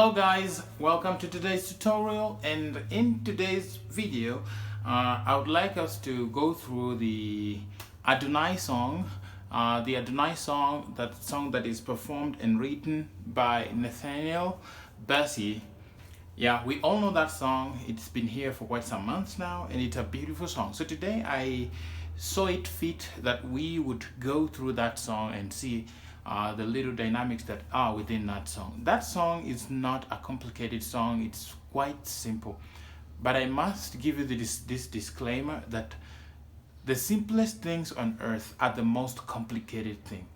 Hello guys, welcome to today's tutorial, and in today's video I would like us to go through the Adonai song. The Adonai song, that song that is performed and written by Nathaniel Bassey. Yeah, we all know that song. It's been here for quite some months now, and it's a beautiful song. So today I saw it fit that we would go through that song and see the little dynamics that are within that song. That song is not a complicated song, it's quite simple. But I must give you this disclaimer that the simplest things on earth are the most complicated thing.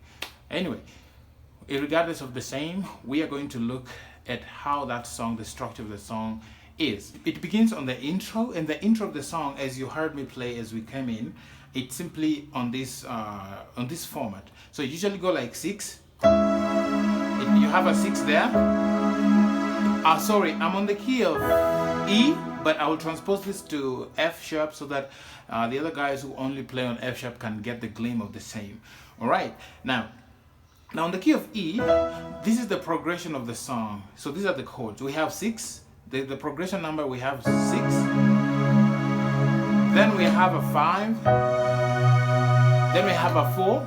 Anyway, regardless of the same, we are going to look at how that song, the structure of the song is. It begins on the intro, and the intro of the song, as you heard me play as we came in, it's simply on this format. So you usually go like 6. You have a 6 there. Sorry, I'm on the key of E, but I will transpose this to F sharp so that the other guys who only play on F sharp can get the gleam of the same. All right, now on the key of E, this is the progression of the song. So these are the chords. We have 6. The progression number, we have 6. Then we have a 5. Then we have a 4.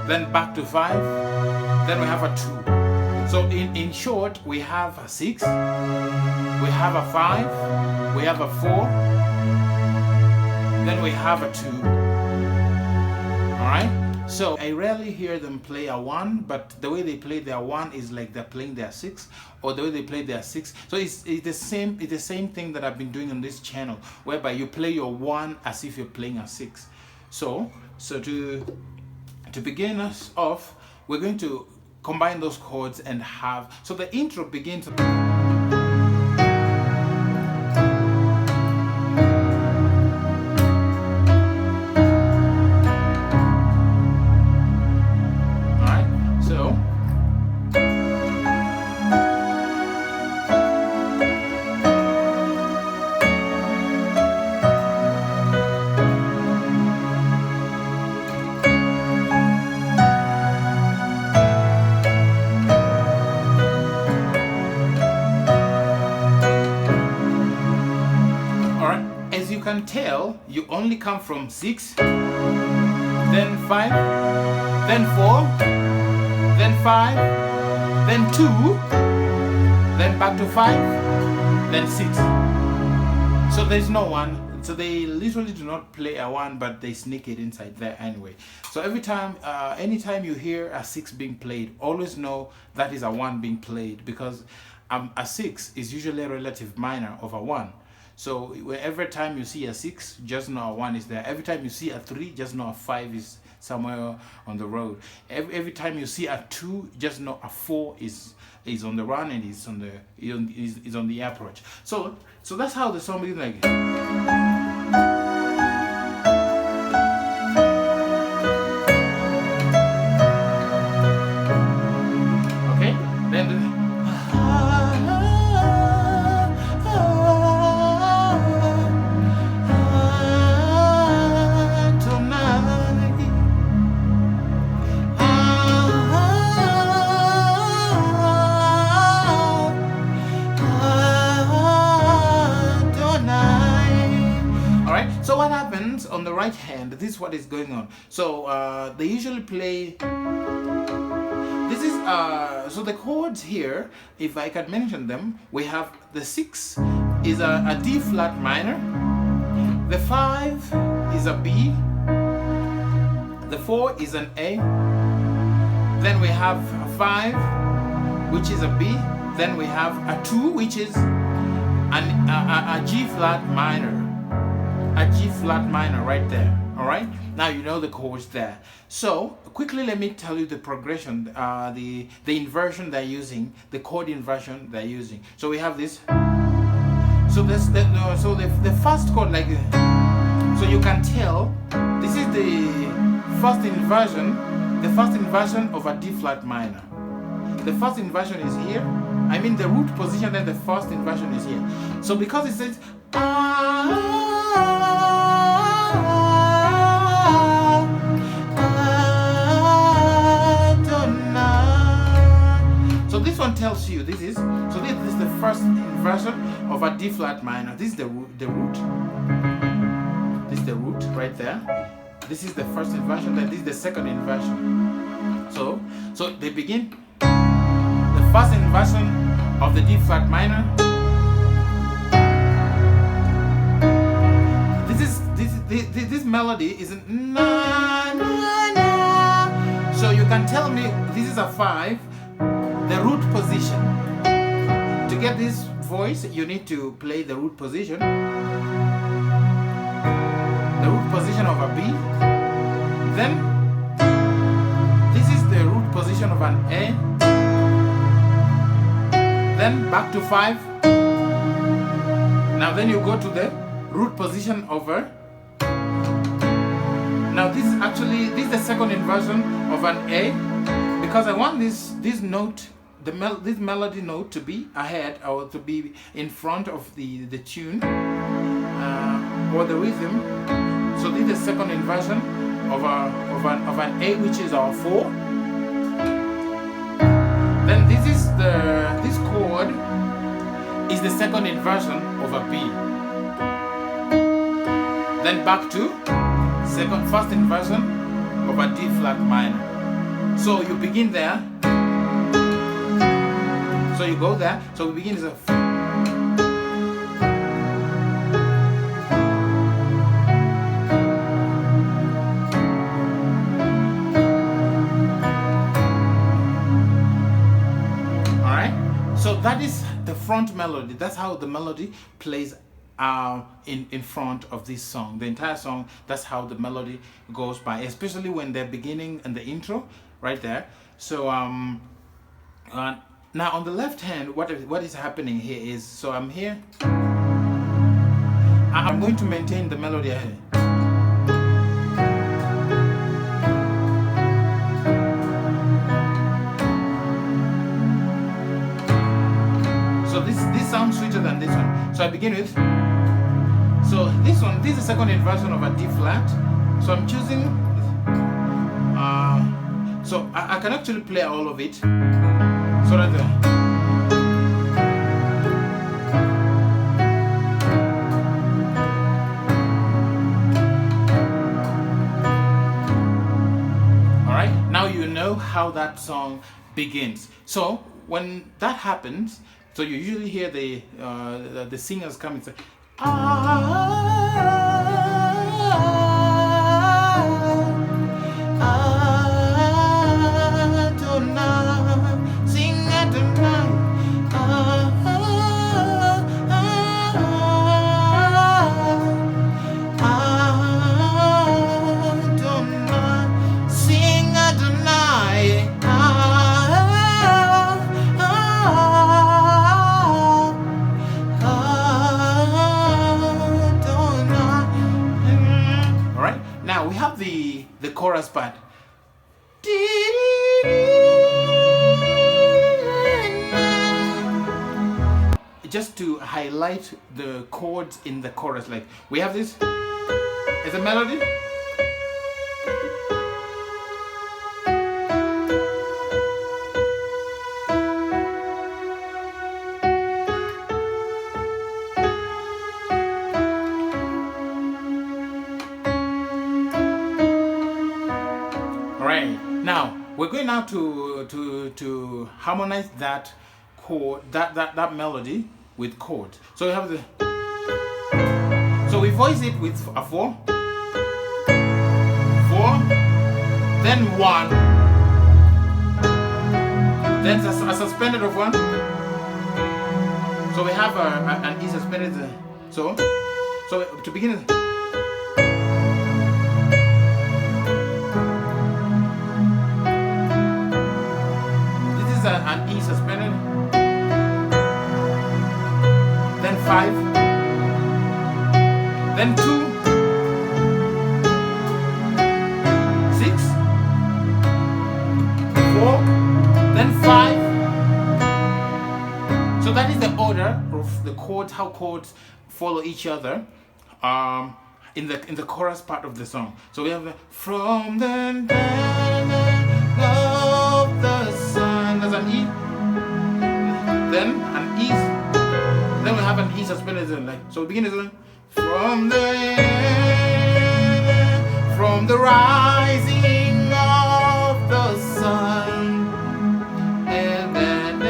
Then back to 5. Then we have a 2. So in short, we have a 6. We have a 5. We have a 4. Then we have a 2. Alright? So I rarely hear them play a 1, but the way they play their 1 is like they're playing their 6, or the way they play their 6. So it's the same thing that I've been doing on this channel, whereby you play your 1 as if you're playing a 6. So to begin us off, we're going to combine those chords and have, so the intro begins. You can tell, you only come from 6, then 5, then 4, then 5, then 2, then back to 5, then 6. So there's no 1. So they literally do not play a 1, but they sneak it inside there anyway. So every time, anytime you hear a 6 being played, always know that is a 1 being played, because a 6 is usually a relative minor of a 1. So every time you see a 6, just know a 1 is there. Every time you see a 3, just know a 5 is somewhere on the road. Every time you see a 2, just know a 4 is on the run and is on the approach. So that's how the song begins, like. Okay, then so what happens on the right hand, this is what is going on. So they usually play, this is, so the chords here, if I can mention them, we have the 6 is a D flat minor, the 5 is a B, the 4 is an A, then we have a 5, which is a B, then we have a 2, which is a G flat minor. A G flat minor right there. All right, now you know the chords there. So quickly let me tell you the progression, the inversion they're using, the chord inversion they're using. So we have this. So the first chord, like, so you can tell this is the first inversion of a D flat minor. The first inversion is here. I mean the root position, then the first inversion is here. So because it says tells you this is, so this is the first inversion of a D flat minor. This is the root. This is the root right there. This is the first inversion, then this is the second inversion. So they begin the first inversion of the D flat minor. This melody is na na na. So you can tell me this is a 5, the root position. To get this voice, you need to play the root position. The root position of a B. Then this is the root position of an A. Then back to 5. Now then you go to the root position over. Now this is the second inversion of an A, because I want this note, this melody note to be ahead or to be in front of the tune or the rhythm. So this is the second inversion of an A, which is our 4. Then this chord is the second inversion of a B. Then back to first inversion of a D flat minor. So you begin there. So you go there. So we begin as a. Alright? So that is the front melody. That's how the melody plays in front of this song. The entire song, that's how the melody goes by, especially when they're beginning and the intro right there. So now on the left hand, what is happening here is, so I'm here, I'm going to maintain the melody ahead. So this sounds sweeter than this one. So I begin with, so this is the second inversion of a D flat. So I'm choosing, so I can actually play all of it. So that alright, now you know how that song begins. So when that happens, so you usually hear the singers come and say, Adonai, sing Adonai, Adonai, sing Adonai. Now we have the chorus part. Just to highlight the chords in the chorus, like we have this as a melody. Now we're going now to harmonize that chord, that melody with chords. So we have the, so we voice it with a 4, 4, then 1, then a suspended of 1. So we have an E suspended. So to begin. An E suspended, then 5, then 2, 6, 4, then 5. So that is the order of the chords, how chords follow each other in the chorus part of the song. So we have from the of the sun, there's an E, then an E, then we have an E suspended, like, so begin is from the rising of the sun, and then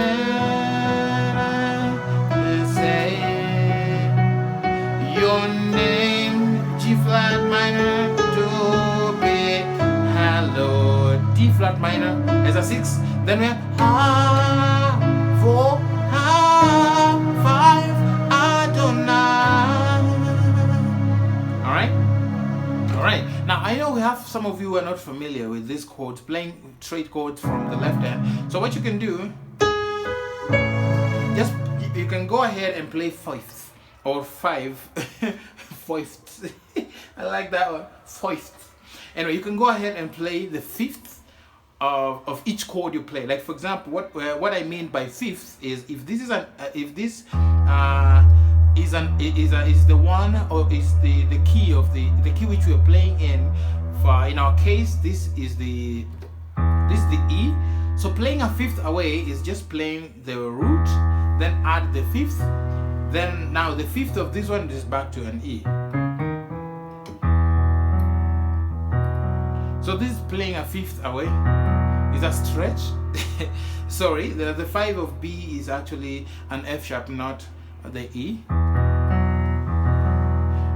say your name, G flat minor, to be hallowed. D flat minor as a 6, then we have Ha, 4, Ha, 5, Adonai. Alright, now I know we have some of you who are not familiar with these chords, playing straight chords from the left hand. So what you can do, just you can go ahead and play fifth or 5 fifth. I like that one, fifth. Anyway, you can go ahead and play the fifth of each chord you play. Like for example, what I mean by fifth is if this is is the one, or is the key of the key which we are playing in. For in our case, this is the E. So playing a fifth away is just playing the root, then add the fifth, then now the fifth of this one is back to an E. So this is playing a fifth away. Is a stretch. Sorry, the 5 of B is actually an F sharp, not the E.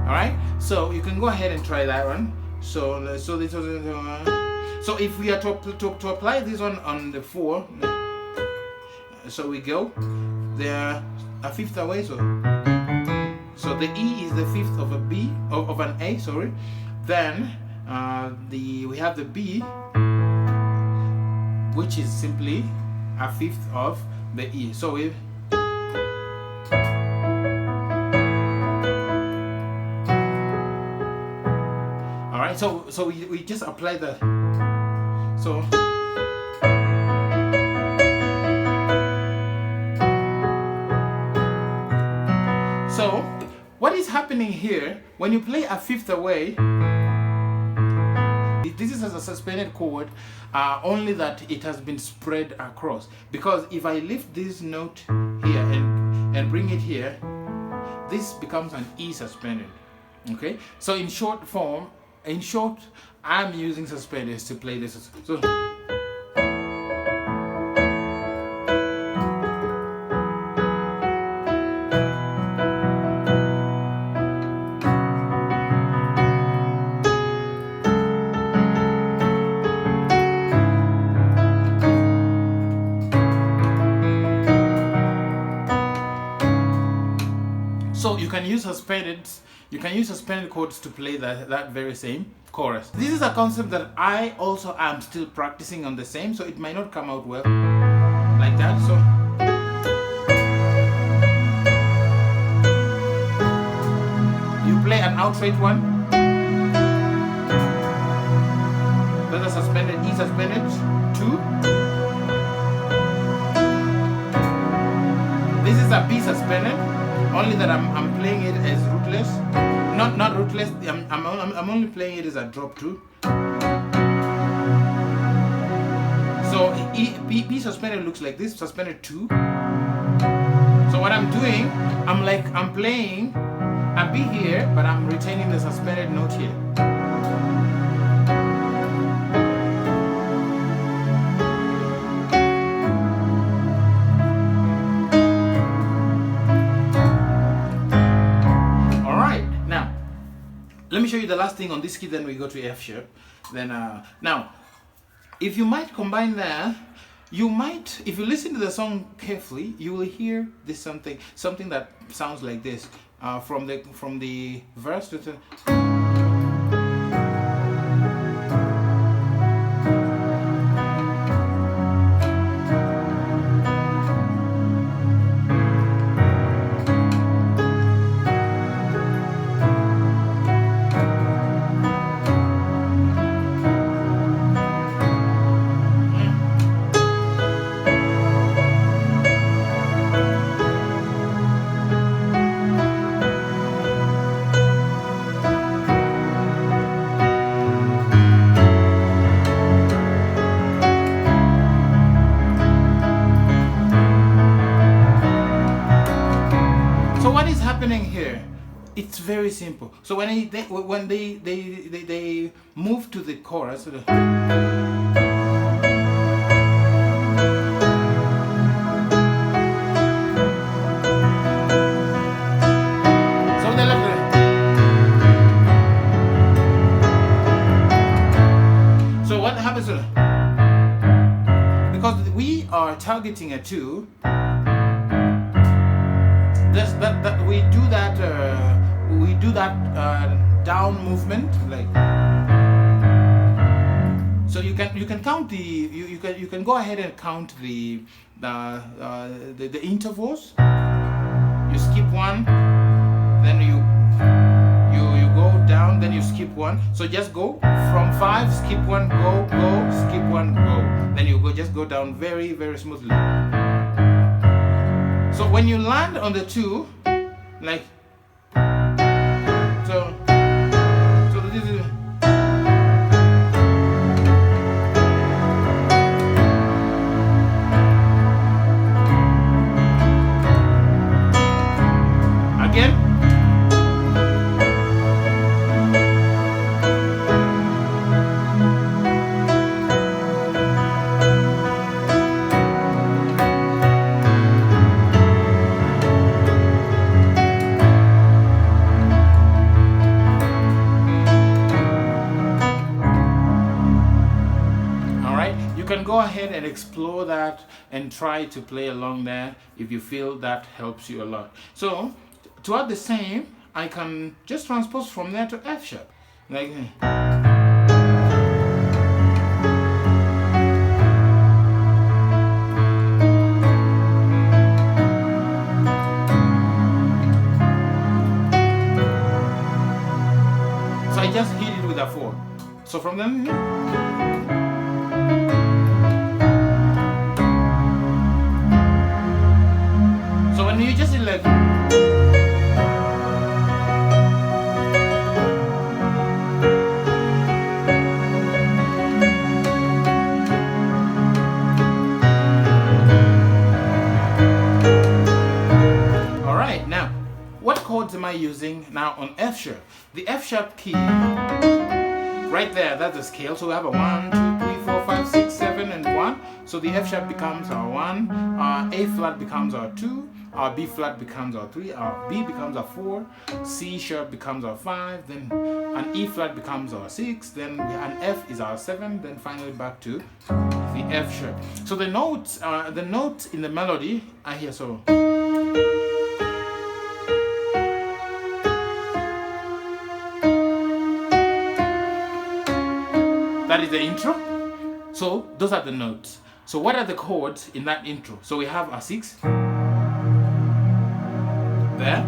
Alright, so you can go ahead and try that one. So this was so if we are to apply this one on the 4, so we go there a fifth away, so the E is the fifth of a B, of an A, sorry. Then we have the B, which is simply a fifth of the E. So we alright, so we just apply the so what is happening here when you play a fifth away? This is a suspended chord, only that it has been spread across. Because if I lift this note here and bring it here, this becomes an E suspended. Okay, so in short, I'm using suspenders to play this. So you can use suspended chords to play that very same chorus. This is a concept that I also am still practicing on the same, so it might not come out well like that. So you play an outright one, that's a suspended E suspended 2. This is a B suspended, only that I'm playing it as rootless. Not rootless, I'm only playing it as a drop 2. So B suspended looks like this, suspended 2. So what I'm doing, I'm playing a B here, but I'm retaining the suspended note here. Let me show you the last thing on this key, then we go to F sharp. Then now, if you might combine there, you might, if you listen to the song carefully, you will hear this something that sounds like this from the verse to the. it's very simple. So when they move to the chorus, so they left it. So what happens? Because we are targeting a 2. That we do that down movement, like, so you can count the you can go ahead and count the intervals. You skip one, then you go down, then you skip one. So just go from 5, skip one, go, skip one, go. Then you just go down very, very smoothly. So when you land on the 2, like, so this is, again. You can go ahead and explore that and try to play along there if you feel that helps you a lot. So to add the same, I can just transpose from there to F sharp, like. So I just hit it with a 4. So from then. When you just like, all right, now what chords am I using now on F sharp? The F sharp key right there, that's the scale. So we have a 1, 2, 3, 4, 5, 6, 7, and 1. So the F sharp becomes our 1, our A flat becomes our 2, our B flat becomes our 3, our B becomes our 4, C sharp becomes our 5, then an E flat becomes our 6, then an F is our 7, then finally back to the F sharp. So the notes in the melody are here. So that is the intro. So those are the notes. So what are the chords in that intro? So we have a 6 there.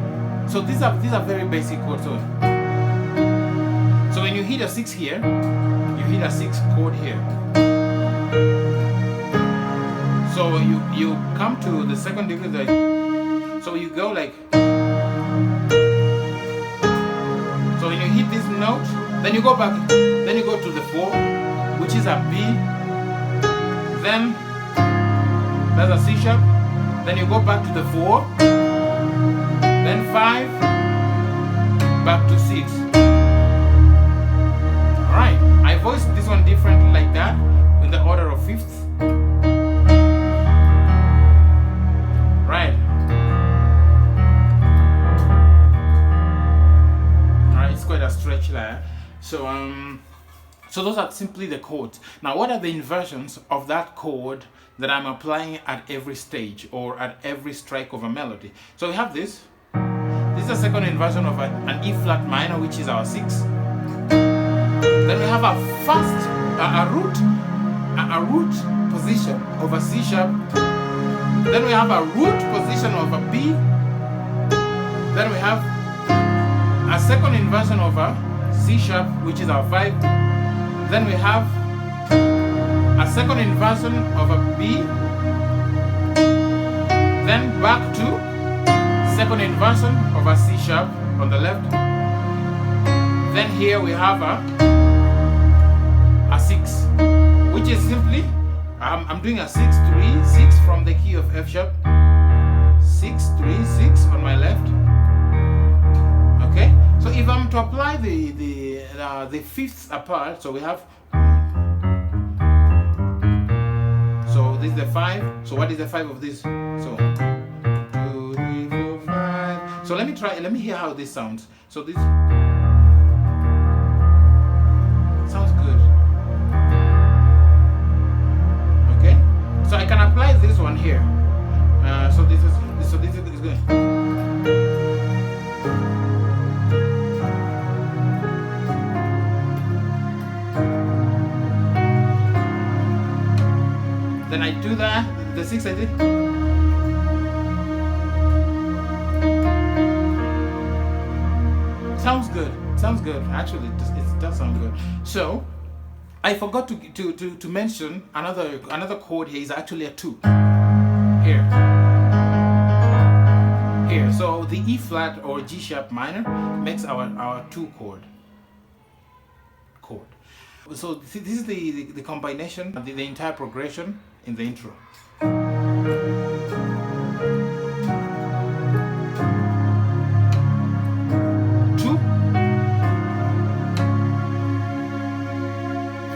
So these are very basic chords. So when you hit a 6 here, you hit a 6 chord here. So you come to the second degree, like, so you go like, so when you hit this note, then you go back, then you go to the 4, which is a B, then that's a C sharp, then you go back to the 4, then 5, back to 6. Alright, I voiced this one differently like that, in the order of 5th. Right. Alright, it's quite a stretch there. So those are simply the chords. Now what are the inversions of that chord that I'm applying at every stage or at every strike of a melody? So we have this. This is the second inversion of an E flat minor, which is our 6. Then we have a first, a root position of a C sharp. Then we have a root position of a B. Then we have a second inversion of a C sharp, which is our 5. Then we have a second inversion of a B. Then back to second inversion of a C sharp on the left. Then here we have a 6, which is simply, I'm doing a 6, 3, 6 from the key of F sharp. 6, 3, 6 on my left. Okay? to apply the fifths apart, so we have. So this is the 5. So what is the 5 of this? So 2, 3, 4, 5. So let me hear how this sounds. So this sounds good. Okay. So I can apply this one here. So this is good. Then I do that, the 6 I did. Sounds good. Sounds good. Actually, it does sound good. So I forgot to mention another chord here is actually a 2. Here. So the E flat or G sharp minor makes our 2 chord. So this is the combination, the entire progression in the intro. 2.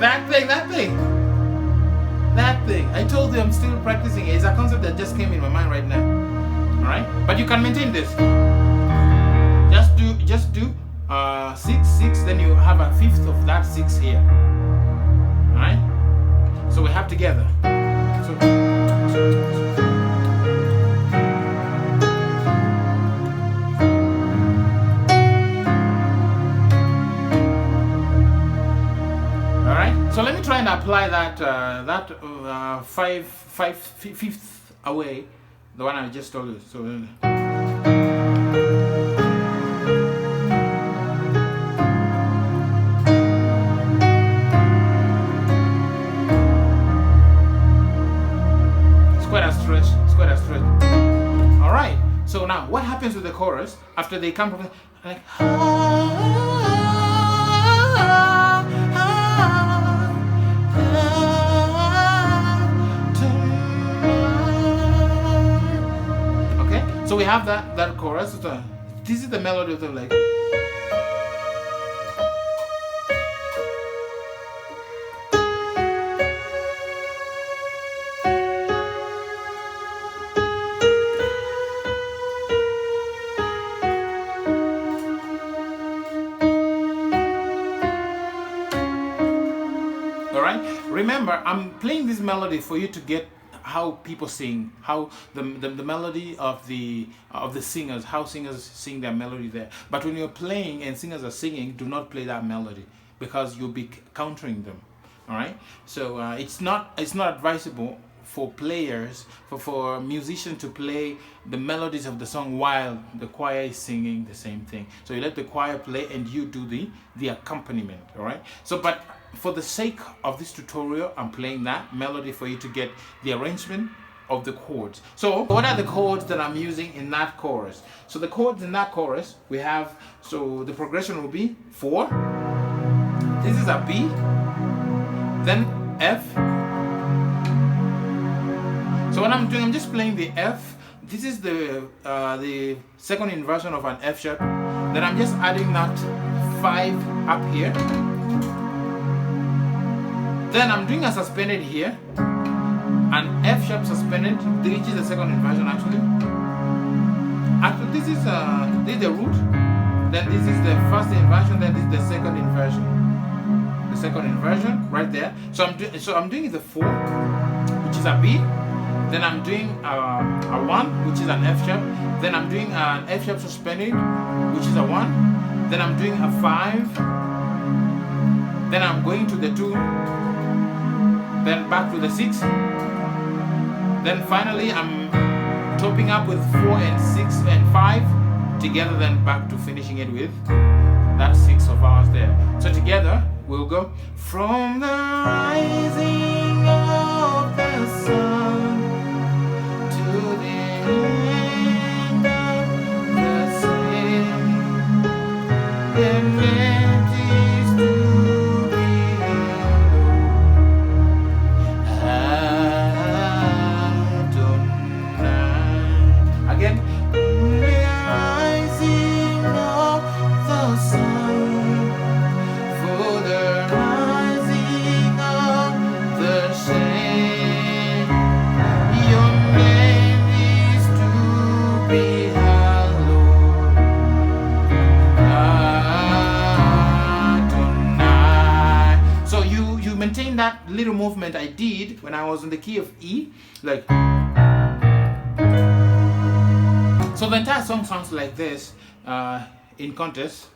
That thing. I told you I'm still practicing. It's a concept that just came in my mind right now. All right, but you can maintain this. Just do 6, 6. Then you have a fifth of that 6 here. All right. So we have together. So all right. So let me try and apply that fifth away, the one I just told you. So. It's quite a stretch. All right. So now, what happens with the chorus after they come from like? Okay. So we have that chorus. This is the melody of the like. Remember, I'm playing this melody for you to get how people sing, how the melody of the singers, how singers sing their melody there. But when you're playing and singers are singing, do not play that melody because you'll be countering them. All right. So it's not advisable for players, for musicians to play the melodies of the song while the choir is singing the same thing. So you let the choir play and you do the accompaniment. All right. So but for the sake of this tutorial, I'm playing that melody for you to get the arrangement of the chords. So what are the chords that I'm using in that chorus? So the chords in that chorus we have, so the progression will be 4. This is a B, then F. So what I'm doing, I'm just playing the F. This is the second inversion of an F sharp. Then I'm just adding that 5 up here. Then I'm doing a suspended here, an F sharp suspended, which is the second inversion actually. Actually, this is the root. Then this is the first inversion. Then this is the second inversion. The second inversion right there. So I'm doing the 4, which is a B. Then I'm doing a 1, which is an F sharp. Then I'm doing an F sharp suspended, which is a 1. Then I'm doing a 5. Then I'm going to the 2. Then back to the 6. Then finally I'm topping up with 4 and 6 and 5 together. Then back to finishing it with that 6 of ours there. So together we'll go from the rising of the sun to the end of the same. And it is to be Adonai. Again, the rising of the sun. little movement I did when I was in the key of E, like. So the entire song sounds like this in context.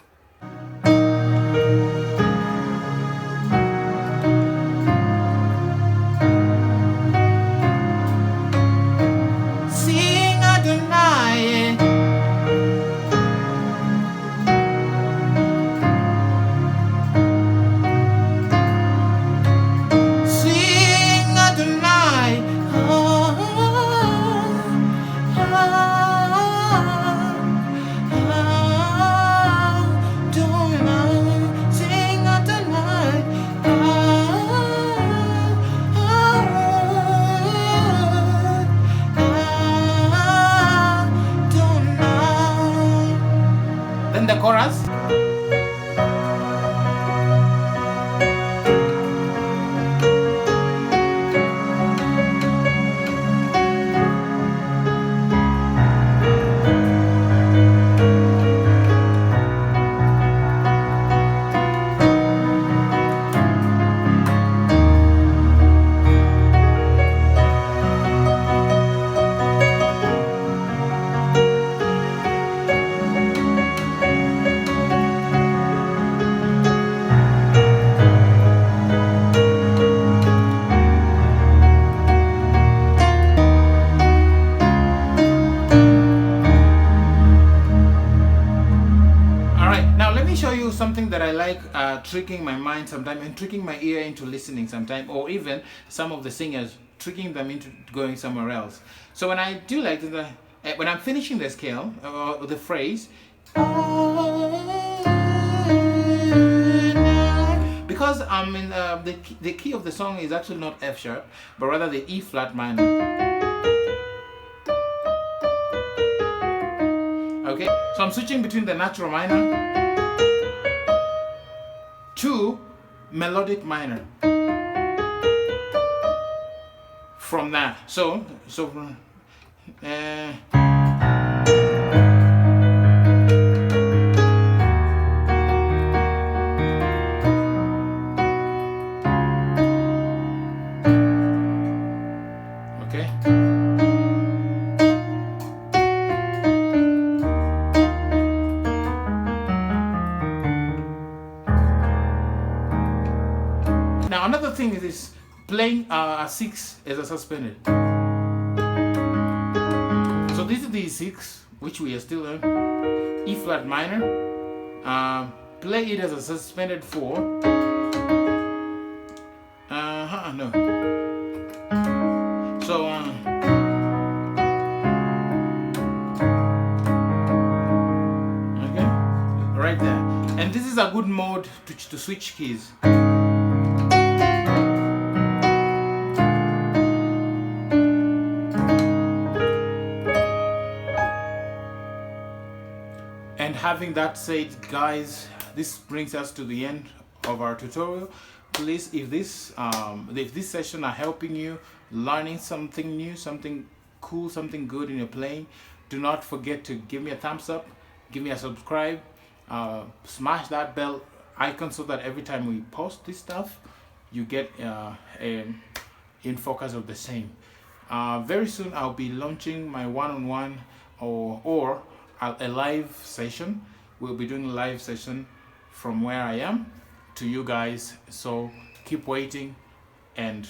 Sing Adonai. Sing Adonai. Then the chorus. Show you something that I like tricking my mind sometimes and tricking my ear into listening sometimes, or even some of the singers tricking them into going somewhere else. So when I do like when I'm finishing the scale or the phrase, because I'm in the key of the song is actually not F sharp but rather the E flat minor. Okay, so I'm switching between the natural minor to melodic minor from that. So okay. Now another thing is this, playing a 6 as a suspended. So this is the 6, which we are still in E flat minor. Play it as a suspended 4. No. So okay, right there. And this is a good mode to switch keys. And having that said, guys, this brings us to the end of our tutorial. Please, if this session are helping you learning something new, something cool, something good in your playing, do not forget to give me a thumbs up, give me a subscribe, smash that bell icon so that every time we post this stuff, you get in focus of the same. Very soon I'll be launching my one-on-one or a live session. We'll be doing a live session from where I am to you guys, so keep waiting and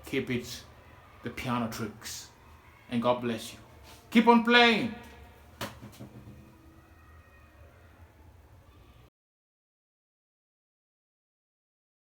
keep it the piano tricks, and God bless you. Keep on playing.